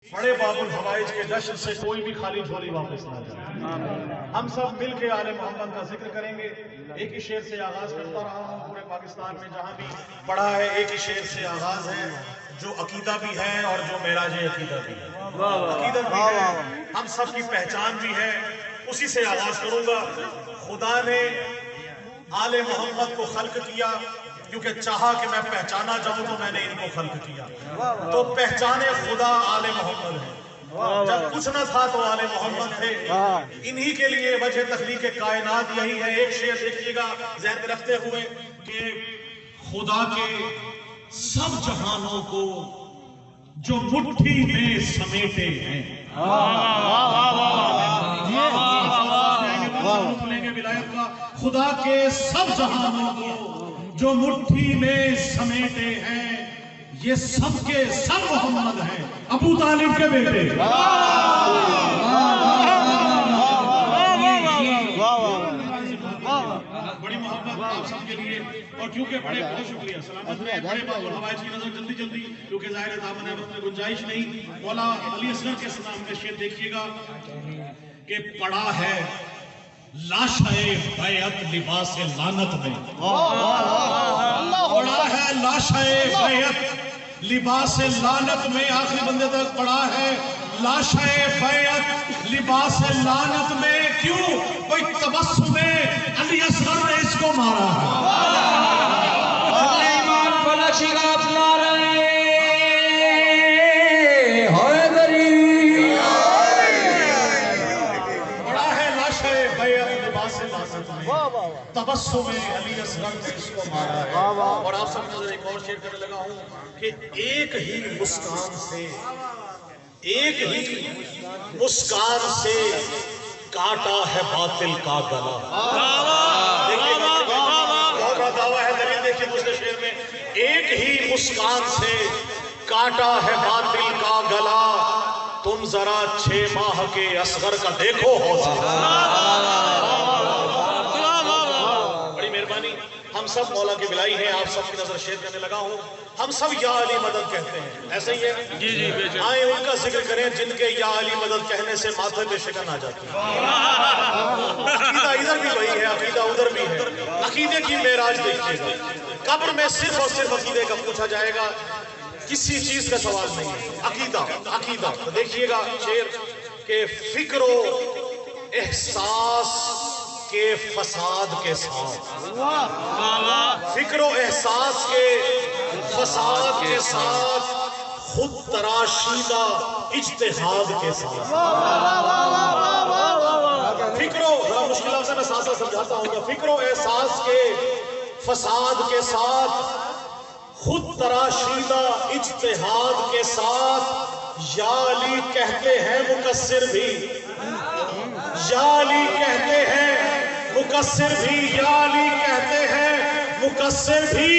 बड़े बाबुल हवाइज के जश्न से कोई भी खाली झोली वापस ना जाए। हम सब मिल के आले मोहम्मद का जिक्र करेंगे। एक ही शेर से आगाज करता रहा हूँ, पूरे पाकिस्तान में जहाँ भी पढ़ा है एक ही शेर से आगाज है, जो अकीदा भी है और जो मेराज अकीदा भी है। अकीदत भी है, हम सब की पहचान भी है, उसी से आगाज करूंगा। खुदा ने आले मोहम्मद को खल्क किया क्योंकि चाहा कि मैं पहचाना जाऊं तो मैंने इनको खल्क किया। तो पहचाने खुदा आले मोहम्मद है। जब कुछ न था तो आले मोहम्मद थे। इन्हीं के लिए वजह तख्लीक कायनात यही है। एक शेर देखिएगा ज़हन में रखते हुए कि खुदा के सब जहानों को जो मुट्ठी में समेटे हैं। विलायत का खुदा के सब जहानों को जो मुट्ठी में समेटे हैं, ये सब के सब मोहम्मद हैं, अबू तालिब के बेटे। बड़ी मोहब्बत आप सबके लिए। और क्योंकि बड़े बहुत शुक्रिया सलामत में बड़े बाबुल हवाइज की नजर जल्दी जल्दी, क्योंकि ज़ाहिर है दामन अहमद में गुंजाइश नहीं। मौला अली असगर के नाम का शेर देखिएगा कि पड़ा है लाशाए बैअत लिबास लानत में। पड़ा है लाशाए बैअत लिबास लानत में, आखिरी बंदे तक पड़ा है लाशाए बैअत लिबास लानत में। क्यों? कोई तबस्सुम में अली असगर ने इसको मारा है। तबस्सुम में अली असगर ने इसको मारा है। और आप सब नजर एक और शेर करने लगा हूं कि एक ही मुस्कान से काटा है बातिल का गला। देखिए बहुत बड़ा दावा है, दलील देखिए दूसरे शेर में, एक ही मुस्कान से काटा है बातिल का गला। तुम जरा 6 माह के असगर का देखो हौसला। हम सब मौला के बिलाई हैं, आप सबकी नजर शेर करने लगा हूं। हम सब या अली मदद कहते हैं, ऐसे ही है? जी जी बेशक। आए उनका जिक्र करें जिनके या अली मदद कहने से माथे पे शिकन आ जाती है। अकीदा इधर भी वही है, अकीदा उधर भी है। अकीदे की मेराज देखिएगा, कब्र में सिर्फ और सिर्फ अकीदे का पूछा जाएगा, किसी चीज का सवाल नहीं है। अकीदा अकीदा तो देखिएगा शेर के फिक्रो एहसास के फसाद के साथ, फिक्रो एहसास के फसाद के साथ, खुद तराशीदा इज्तिहाद के साथ। फिक्रो बड़ा मुश्किल से मैं साथ समझाता हूँ। फिक्रो एहसास के फसाद के साथ, खुद तराशीदा इज्तिहाद के साथ, या अली कहते हैं मुकस्सिर भी, या अली कहते हैं मुकस्सिर भी, या अली कहते हैं मुकस्सिर भी,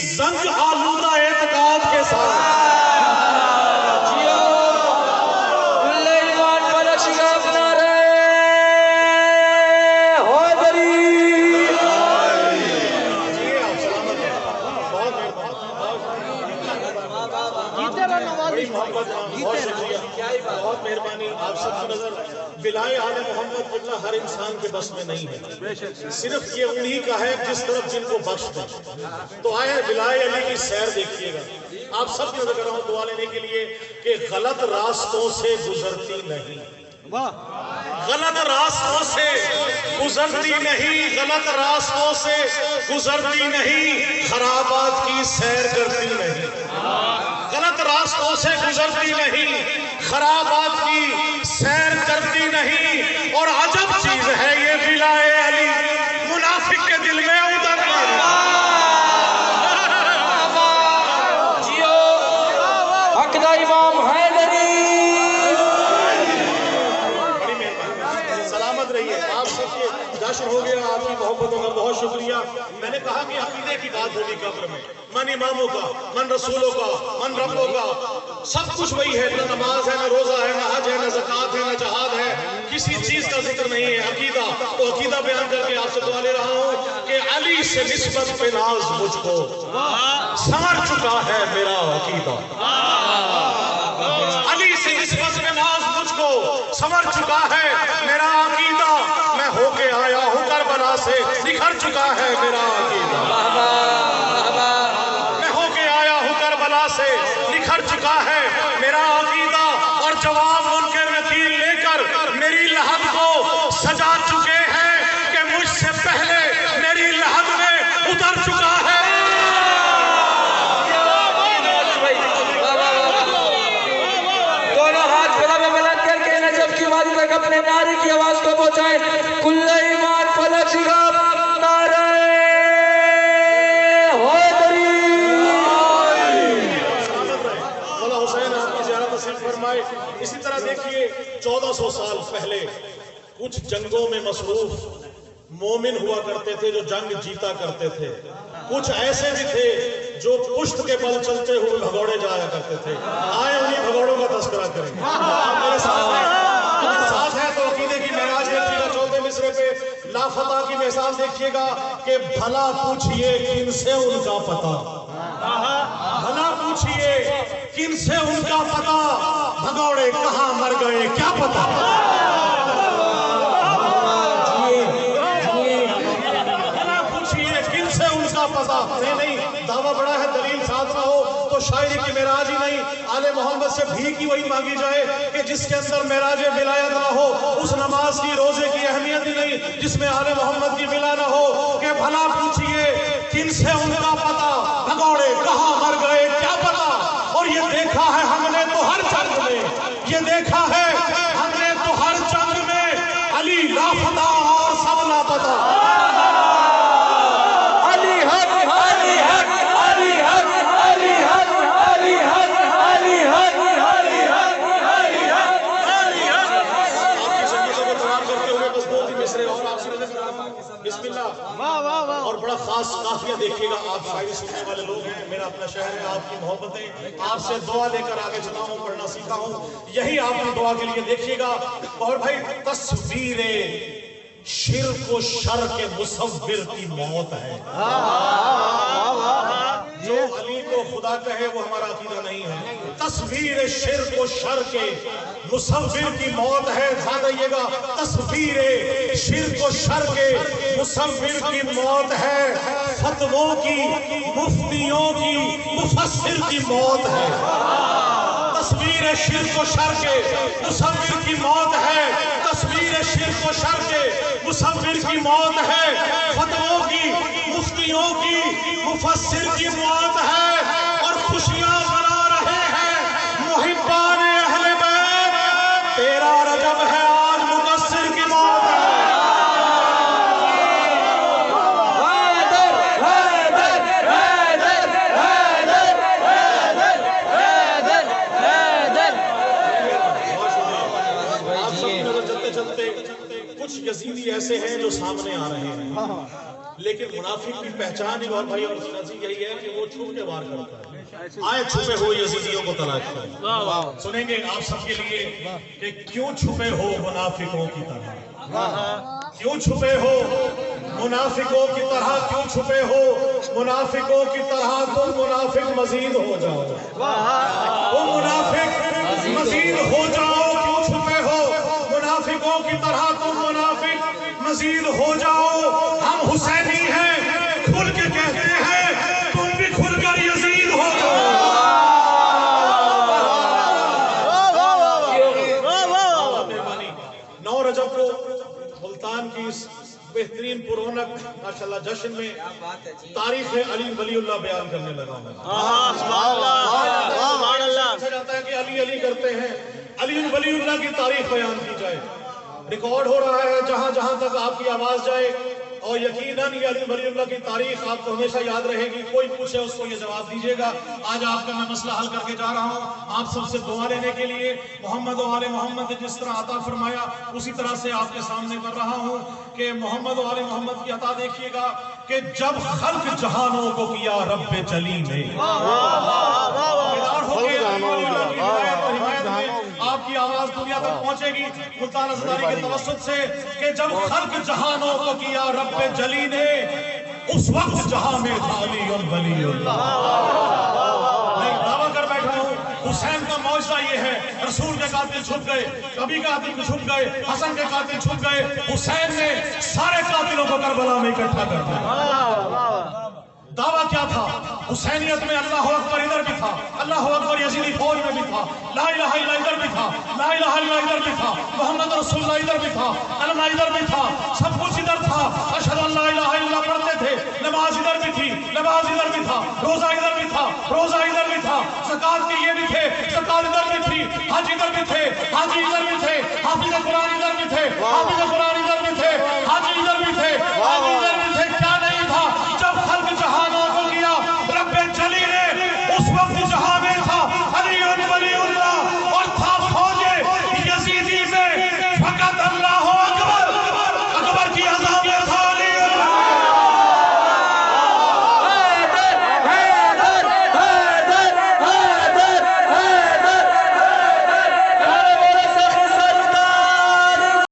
जंग आलूदा एतकाद के साथ। बहुत मेहरबानी आप सबकी नजर बिलाए आले मोहम्मद किबला हर इंसान के बस में नहीं है, सिर्फ ये उन्हीं का है जिस तरफ जिनको बख्श दे। तो आए बिलाए अली की सैर देखिएगा। आप सब की नजर कर रहा हूं दुआ लेने के लिए कि गलत रास्तों से गुजरती नहीं, गलत रास्तों से गुजरती नहीं, गलत रास्तों से गुजरती नहीं, खराबात की सैर करती नहीं। गलत रास्तों से गुजरती नहीं, खराबात की सैर करती नहीं। और अजब चीज है ये बिलाए अली मुनाफिक के दिल में उतर हकदा इमाम हैदरी। बड़ी मेहरबानी, सलामत रहिए। आप सबके जश्न हो गया, आपकी मोहब्बतों का बहुत शुक्रिया। मैंने कहा कि अकीदे की बात होगी कब्र में, मन इमामों का, मन रसूलों का, मन रब्बों का, सब कुछ वही है। न नमाज है, न रोजा है, न हज है, न ज़कात है, न जहाद है, किसी चीज का जिक्र नहीं है। अकीदा तो अकीदा बयान करके आपसे दुआ ले रहा हूँ कि अली से निस्बत पे नाज मुझको संवर चुका है मेरा अकीदा। अली से संवर चुका है मेरा अकीदा, मैं होके आया हूँ करबला से, निखर चुका है मेरा अकीदा, मैं होके आया हूँ करबला से, निखर चुका है मेरा अकीदा। और जवाब मुनकर नकीर लेकर मेरी लहद को सजा चुके हैं कि मुझसे पहले मेरी लहद में उतर चुका है। अपने नारे की आवाज को पहुंचाए। कुल्ले ईमान फलक शिगाब नारे हैदरी। मौला हुसैन आपकी ज़ियारत नसीब फरमाए। इसी तरह देखिए 1400 साल पहले कुछ जंगों में मसरूफ मोमिन हुआ करते थे जो जंग जीता करते थे, कुछ ऐसे भी थे जो पुश्त के बल चलते हुए भगोड़े जाया करते थे। आए उन्हीं भगोड़ों का तस्करा करें। आप मेरे साथ है तो अकीदे की महराज देखिएगा 14वें मिसरे पे लाफता की मिसाल देखिएगा कि भला पूछिए किनसे उनका पता, भला पूछिए किनसे उनका पता, भगोड़े कहाँ मर गए क्या पता। भला पूछिए किनसे उनका पता। नहीं दावा बड़ा है, दलील साथ ना हो तो शायरी की मेराज ही नहीं, आले मोहम्मद से भीख ही वही मांगी जाए कि जिसके अंदर मेराज विलायत ना हो, उस नमाज की रोजे की अहमियत ही नहीं जिसमें आले मोहम्मद की विला ना हो। कि भला पूछिए किनसे उनका पता, भगोड़े कहाँ मर गए क्या पता। और ये देखा है हमने तो हर जंग में, ये देखा है हमने तो हर जंग में, अली लापता और सब लापता। और बड़ा खास काफिया देखिएगा, आप शायरी सुनने वाले लोग हैं, मेरा अपना शहर है, आपकी मोहब्बतें, आपसे दुआ लेकर आगे चला हूँ, पढ़ना सीखा हूँ, यही आपकी दुआ के लिए देखिएगा। और भाई तस्वीरें शिर्क व शर के मुसव्विर की मौत है। जो अली को खुदा कहे वो हमारा अकीदा नहीं है। तस्वीर शिर्क व शर के मुसव्विर की मौत है। ध्यान रखिएगा, तस्वीर शिर्क व शर के मुसव्विर की मौत है। फतवों की, मुफ्तियों की, मुफस्सिर की मौत है। तस्वीर शिर्क व शर के मुसव्विर की मौत है। तस्वीर शिर्क व शर के मुसव्विर की मौत है। फतवों की, मुफ्तियों की, मुफस्सिर की मौत है। और खुशियां मना रहे हैं मुहिब्बान अहले बैत, तेरा रजब है आज मुदस्सिर की मौत है। कुछ यजीदी ऐसे हैं जो सामने आ रहे हैं, लेकिन मुनाफिक की पहचान ही और भाई और यही है कि वो छुप के वार करता है। आए छुपे हो यजीदियों को तलाश करें। सुनेंगे आप सबके लिए कि क्यों छुपे हो मुनाफिकों की तरह, क्यों छुपे हो मुनाफिकों की तरह, क्यों छुपे हो मुनाफिकों की तरह। तुम मुनाफिक मजीद हो जाओ, तुम मुनाफिक मजीद हो जाओ। क्यों छुपे हो मुनाफिकों की तरह, तुम मुनाफिक मजीद हो जाओ। हम हुसैनी हैं खुल के कहते हैं, तुम भी खुलकर यजीद हो जाओ। 9 रजब को मुल्तान की इस बेहतरीन पुरौनक माशाल्लाह जश्न में तारीख अली वलीउल्लाह बयान करने लगा हूं। जाता है कि अली अली करते हैं, अली वलीउल्लाह की तारीख बयान की जाए। रिकॉर्ड हो रहा है जहां जहां तक आपकी आवाज जाए, और यकीनन ये अली वलीउल्लाह की तारीख आपको हमेशा याद रहेगी। कोई पूछे उसको ये जवाब दीजिएगा। आज आपका मैं मसला हल करके जा रहा हूँ आप सबसे दुआ लेने के लिए। मोहम्मद और आले मोहम्मद ने जिस तरह अता फरमाया उसी तरह से आपके सामने कर रहा हूँ कि मोहम्मद और आले मोहम्मद की अता देखिएगा कि जब खल्क जहानों को किया रब्बे जली ने, आपकी आवाज दुनिया तक पहुंचेगी मुल्तान अज़हरी के तवस्सुत से कि जब खल्क जहानों को किया रब्बे जली ने, उस वक्त जहां में था अली और वलीउल्लाह। मैं दावा कर बैठा हूं हुसैन का मौज फैसला ये है, रसूल के कातिल छुप गए, कभी के कातिल छुप गए, हसन के कातिल छुप गए, हुसैन ने सारे कातिलों को करबला में इकट्ठा कर दिया। दावा क्या था? हुसैनियत में अल्लाह अकबर इधर भी था, अल्लाह अकबर यजीदी फौज में भी था, ला इलाहा इल्लल्लाह इधर भी था, ला इलाहा इल्लल्लाह इधर भी था, मोहम्मद रसूलुल्लाह इधर भी था, कलमा इधर भी था, सब कुछ इधर था। अशहदु अल्ला इलाहा इल्लल्लाह पढ़ते थे, नमाज इधर भी थी, नमाज इधर भी था, रोजा इधर भी था, रोजा इधर भी था, ज़कात के ये भी थे, ज़कात इधर भी थी, हज इधर भी थे,